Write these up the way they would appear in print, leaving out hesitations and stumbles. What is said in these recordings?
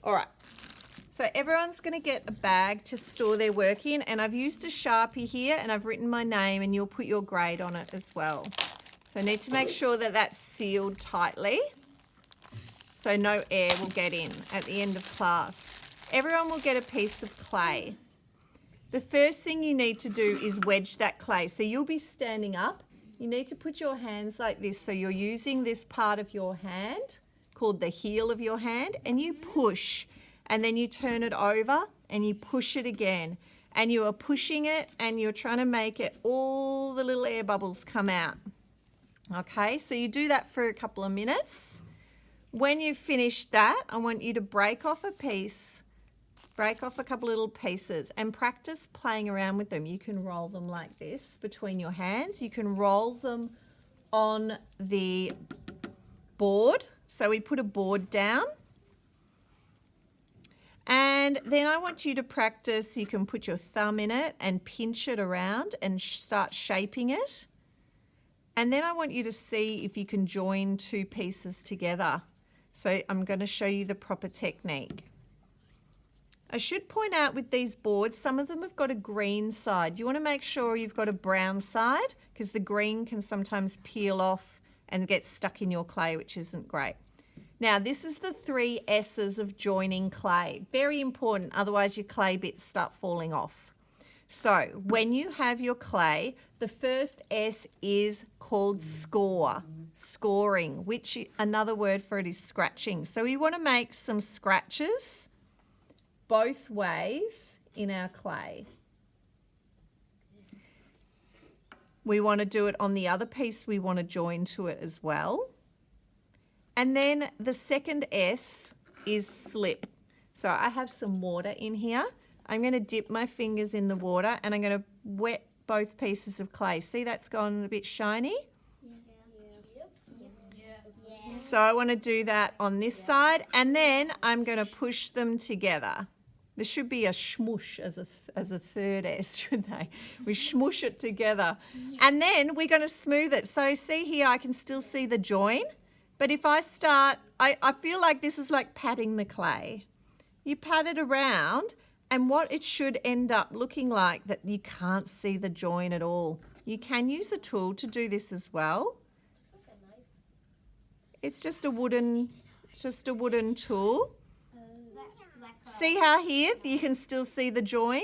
All right. So everyone's going to get a bag to store their work in, and I've used a Sharpie here and I've written my name, and you'll put your grade on it as well. So I need to make sure that that's sealed tightly so no air will get in at the end of class. Everyone will get a piece of clay. The first thing you need to do is wedge that clay. So you'll be standing up. You need to put your hands like this, so you're using this part of your hand called the heel of your hand, and you push. And then you turn it over and you push it again. And you are pushing it and you're trying to make it all the little air bubbles come out. Okay, so you do that for a couple of minutes. When you've finished that, I want you to break off a piece, break off a couple little pieces and practice playing around with them. You can roll them like this between your hands. You can roll them on the board. So we put a board down. And then I want you to practice, you can put your thumb in it and pinch it around and start shaping it. And then I want you to see if you can join two pieces together. So I'm going to show you the proper technique. I should point out with these boards, some of them have got a green side. You want to make sure you've got a brown side, because the green can sometimes peel off and get stuck in your clay, which isn't great. Now, this is the 3 S's of joining clay. Very important, otherwise your clay bits start falling off. So when you have your clay, the first S is called score, scoring, which another word for it is scratching. So we want to make some scratches both ways in our clay. We want to do it on the other piece, we want to join to it as well. And then the second S is slip. So I have some water in here. I'm going to dip my fingers in the water and I'm going to wet both pieces of clay. See, that's gone a bit shiny? Yeah. So I want to do that on this side, and then I'm going to push them together. There should be a shmush as a third S, should they? We shmush it together. And then we're going to smooth it. So see here, I can still see the join. But if I start, I feel like this is like patting the clay. You pat it around, and what it should end up looking like, that you can't see the join at all. You can use a tool to do this as well. It's just a wooden tool. See how here you can still see the join?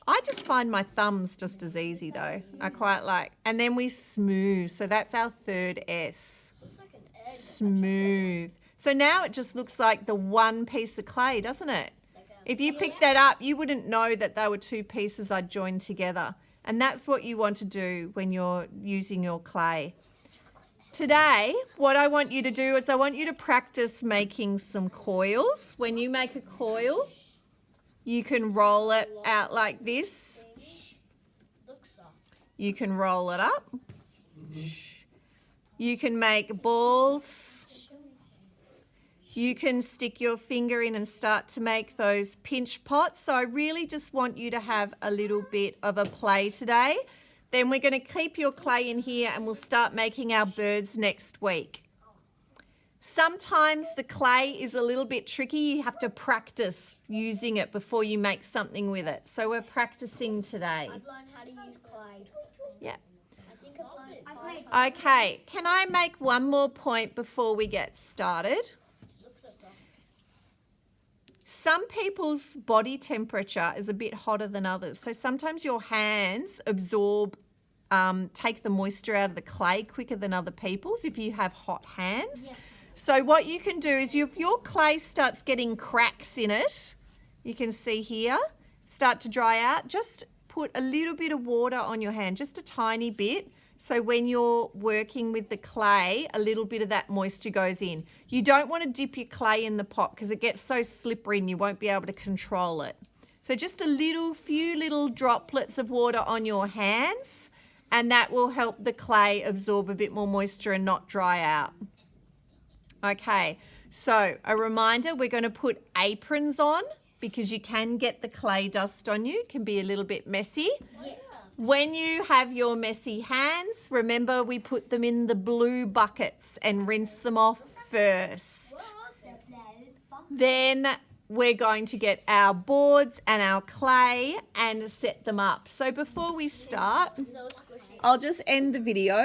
I just find my thumbs just as easy though. I quite like. And then we smooth. So that's our third S. Smooth. So now it just looks like the one piece of clay, doesn't it? If you picked that up, you wouldn't know that they were two pieces I'd joined together. And that's what you want to do when you're using your clay. Today, what I want you to do is I want you to practice making some coils. When you make a coil, you can roll it out like this. You can roll it up. You can make balls. You can stick your finger in and start to make those pinch pots. So I really just want you to have a little bit of a play today. Then we're going to keep your clay in here and we'll start making our birds next week. Sometimes the clay is a little bit tricky. You have to practice using it before you make something with it. So we're practicing today. I've learned how to use clay. Yeah. I've Okay, can I make one more point before we get started? Some people's body temperature is a bit hotter than others. So sometimes your hands absorb, take the moisture out of the clay quicker than other people's if you have hot hands. Yeah. So what you can do is if your clay starts getting cracks in it, you can see here, start to dry out, just put a little bit of water on your hand, just a tiny bit. So when you're working with the clay, a little bit of that moisture goes in. You don't want to dip your clay in the pot because it gets so slippery and you won't be able to control it. So just a few little droplets of water on your hands, and that will help the clay absorb a bit more moisture and not dry out. Okay, so a reminder, we're going to put aprons on because you can get the clay dust on you. It can be a little bit messy. Yeah. When you have your messy hands, remember we put them in the blue buckets and rinse them off first. then we're going to get our boards and our clay and set them up. So before we start, So squishy. I'll just end the video